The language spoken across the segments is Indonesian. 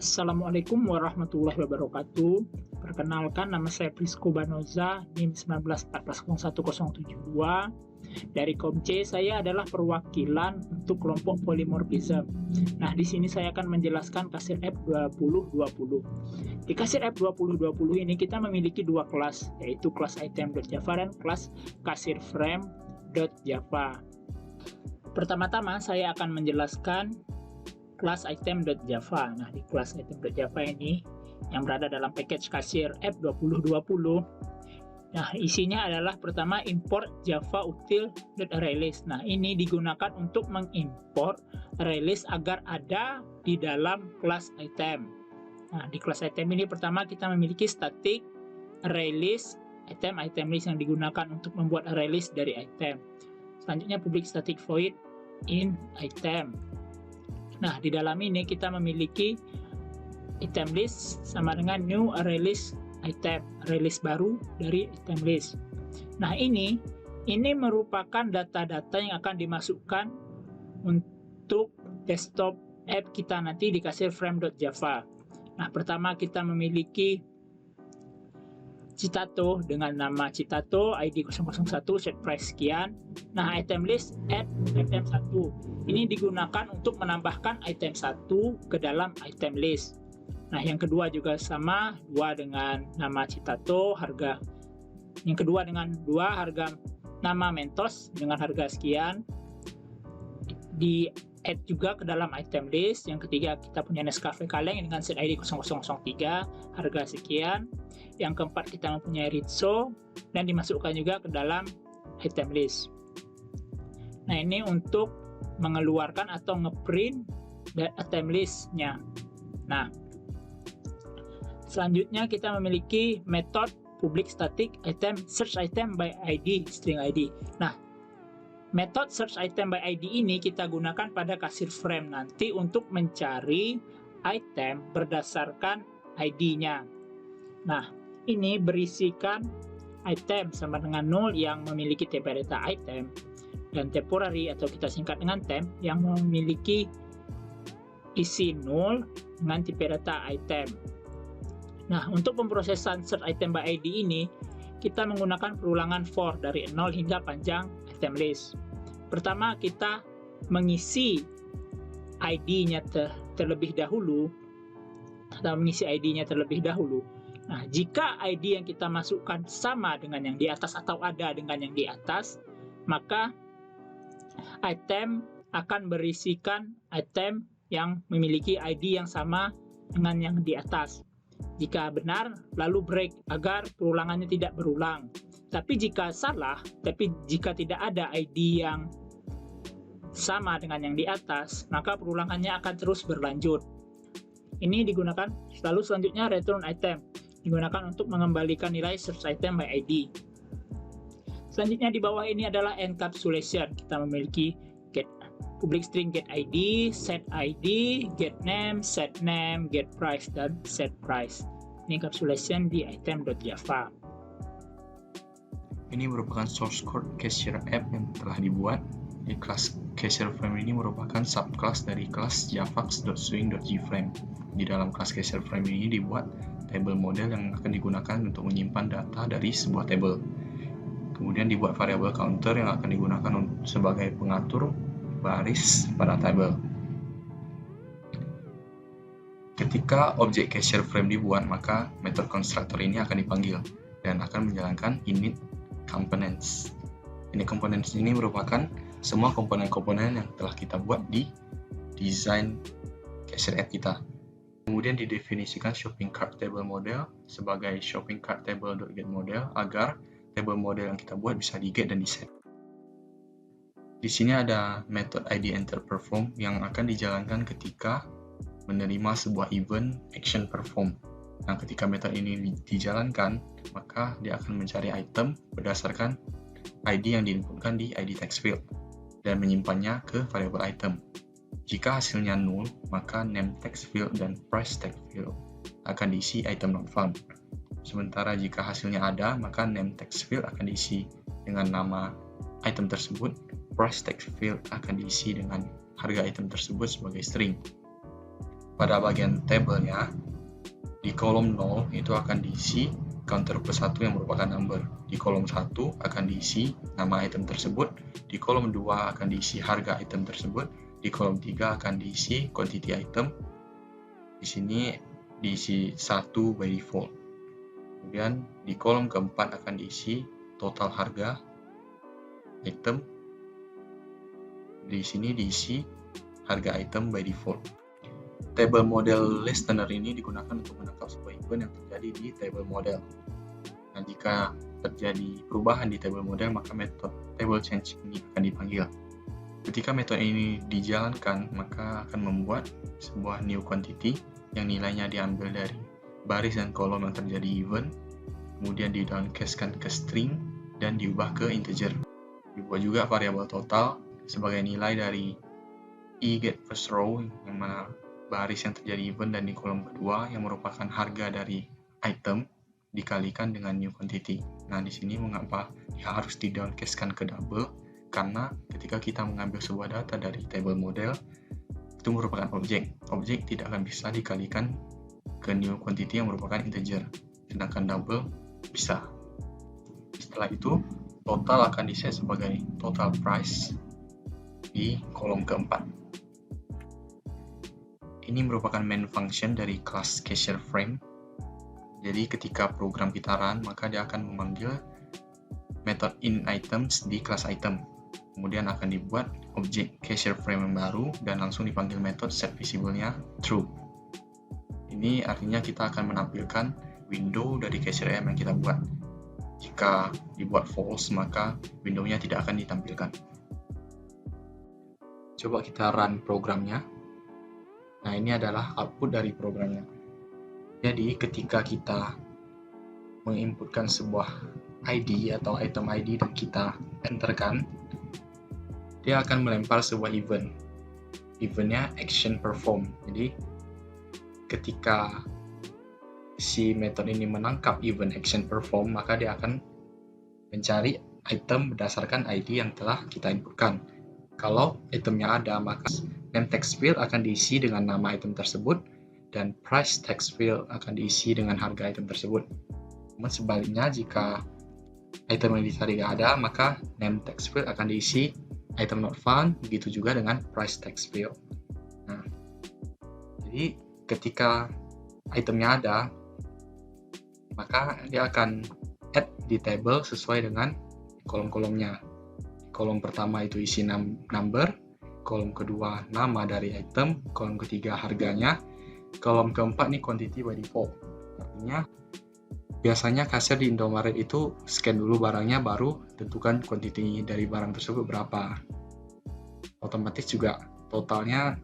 Assalamualaikum warahmatullahi wabarakatuh. Perkenalkan, nama saya Prisco Banoza, NIM 19140172. Dari KOM C, saya adalah perwakilan untuk kelompok polimorfism. Nah, di sini saya akan menjelaskan kasir F2020. Di kasir F2020 ini kita memiliki dua kelas, yaitu kelas item.java dan kelas kasir frame.java. Pertama-tama saya akan menjelaskan kelas item.java. Nah, di kelas item.java ini yang berada dalam package kasir F2020. Nah, isinya adalah pertama import java util.arraylist. Nah, ini digunakan untuk mengimport arraylist agar ada di dalam kelas item. Nah, di kelas item ini pertama kita memiliki static arraylist, item list yang digunakan untuk membuat arraylist dari item. Selanjutnya public static void in item. Nah, di dalam ini kita memiliki item list sama dengan new array list item, array list baru dari item list. Nah, ini merupakan data-data yang akan dimasukkan untuk desktop app kita nanti di kasir frame.java. Nah, pertama kita memiliki Citato dengan nama Citato, ID 001, set price sekian. Nah, item list add item 1. Ini digunakan untuk menambahkan item 1 ke dalam item list. Nah, yang kedua juga sama, 2 dengan nama Citato, harga. Yang kedua dengan 2 harga nama Mentos dengan harga sekian. Di add juga ke dalam item list. Yang ketiga kita punya Nescafe Kaleng dengan set ID 0003, harga sekian. Yang keempat kita mempunyai Rizzo dan dimasukkan juga ke dalam item list. Nah, ini untuk mengeluarkan atau ngeprint item listnya. Nah, selanjutnya kita memiliki metode public static item search item by ID string ID. Nah, metode search item by ID ini kita gunakan pada kasir frame nanti untuk mencari item berdasarkan ID-nya. Nah, ini berisikan item sama dengan 0 yang memiliki type data item dan temporary atau kita singkat dengan temp yang memiliki isi 0 dengan type data item. Nah, untuk pemrosesan search item by ID ini kita menggunakan perulangan for dari 0 hingga panjang item list. Pertama kita mengisi ID-nya terlebih dahulu atau mengisi ID-nya terlebih dahulu. Nah, jika ID yang kita masukkan sama dengan yang di atas atau ada dengan yang di atas, maka item akan berisikan item yang memiliki ID yang sama dengan yang di atas. Jika benar, lalu break agar perulangannya tidak berulang. Tapi jika salah, jika tidak ada ID yang sama dengan yang di atas, maka perulangannya akan terus berlanjut. Ini digunakan lalu selanjutnya return item, digunakan untuk mengembalikan nilai search item by ID. Selanjutnya di bawah ini adalah encapsulation. Kita memiliki get public string get ID, set get name, get price, dan set price. Ini encapsulation di item.java. Ini merupakan source code cashier app yang telah dibuat. Di kelas cashier frame ini merupakan subclass dari kelas javax.swing.gframe. Di dalam kelas cashier frame ini dibuat table model yang akan digunakan untuk menyimpan data dari sebuah table. Kemudian dibuat variable counter yang akan digunakan sebagai pengatur baris pada table. Ketika objek cashier frame dibuat, maka method constructor ini akan dipanggil dan akan menjalankan init components. Init components ini merupakan semua komponen-komponen yang telah kita buat di desain cashier app kita. Kemudian didefinisikan shopping cart table model sebagai shopping cart table.getModel agar table model yang kita buat bisa di-get dan di-set. Di sini ada method ID enter perform yang akan dijalankan ketika menerima sebuah event action perform. Nah, ketika metode ini dijalankan, maka dia akan mencari item berdasarkan ID yang diinputkan di ID text field dan menyimpannya ke variable item. Jika hasilnya 0, maka name text field dan price text field akan diisi item not found. Sementara jika hasilnya ada, maka name text field akan diisi dengan nama item tersebut, price text field akan diisi dengan harga item tersebut sebagai string. pada bagian tabelnya, di kolom 0 itu akan diisi counter plus 1 yang merupakan number. Di kolom 1 akan diisi nama item tersebut, di kolom 2 akan diisi harga item tersebut, di kolom 3 akan diisi quantity item. Di sini diisi 1 by default. Kemudian di kolom keempat akan diisi total harga item. Di sini diisi harga item by default. Table model listener ini digunakan untuk menangkap sebuah event yang terjadi di table model. Nah, jika terjadi perubahan di table model, maka metode table change ini akan dipanggil. Ketika metode ini dijalankan, maka akan membuat sebuah new quantity yang nilainya diambil dari baris dan kolom yang terjadi event, kemudian di downcastkan ke string dan diubah ke integer. Dibuat juga variabel total sebagai nilai dari eGetFirstRow yang mana baris yang terjadi event dan di kolom kedua yang merupakan harga dari item dikalikan dengan new quantity. Nah, di sini mengapa ya harus di downcastkan ke double? Karena ketika kita mengambil sebuah data dari table model, itu merupakan objek. Objek tidak akan bisa dikalikan ke new quantity yang merupakan integer, sedangkan double bisa. Setelah itu, total akan diset sebagai total price di kolom keempat. Ini merupakan main function dari kelas CashierFrame. Jadi ketika program kita run, maka dia akan memanggil method inItems di kelas item. Kemudian akan dibuat objek CashierFrame yang baru dan langsung dipanggil method setVisible-nya true. Ini artinya kita akan menampilkan window dari CashierM yang kita buat. Jika dibuat false, maka window-nya tidak akan ditampilkan. Coba kita run programnya. Nah, ini adalah output dari programnya. Jadi, ketika kita menginputkan sebuah ID atau item ID dan kita enterkan, dia akan melempar sebuah event. Eventnya action perform. Jadi, ketika si metode ini menangkap event action perform, maka dia akan mencari item berdasarkan ID yang telah kita inputkan. Kalau itemnya ada, maka name text field akan diisi dengan nama item tersebut dan price text field akan diisi dengan harga item tersebut. Namun sebaliknya, jika item yang dicari tidak ada, maka name text field akan diisi item not found, begitu juga dengan price text field. Nah, jadi ketika itemnya ada, maka dia akan add di table sesuai dengan kolom-kolomnya. Kolom pertama itu isi number, kolom kedua nama dari item, kolom ketiga harganya, kolom keempat nih quantity by default. Artinya biasanya kasir di Indomaret itu scan dulu barangnya baru tentukan quantity dari barang tersebut berapa. Otomatis juga totalnya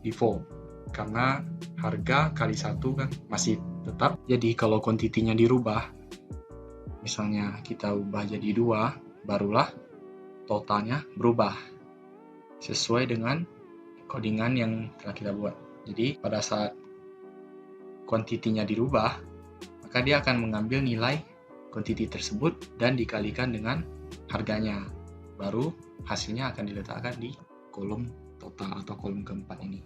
default karena harga kali 1 kan masih tetap. Jadi kalau quantity-nya dirubah, misalnya kita ubah jadi 2, barulah totalnya berubah sesuai dengan codingan yang telah kita buat. Jadi pada saat quantity-nya dirubah, maka dia akan mengambil nilai quantity tersebut dan dikalikan dengan harganya. Baru hasilnya akan diletakkan di kolom total atau kolom keempat ini.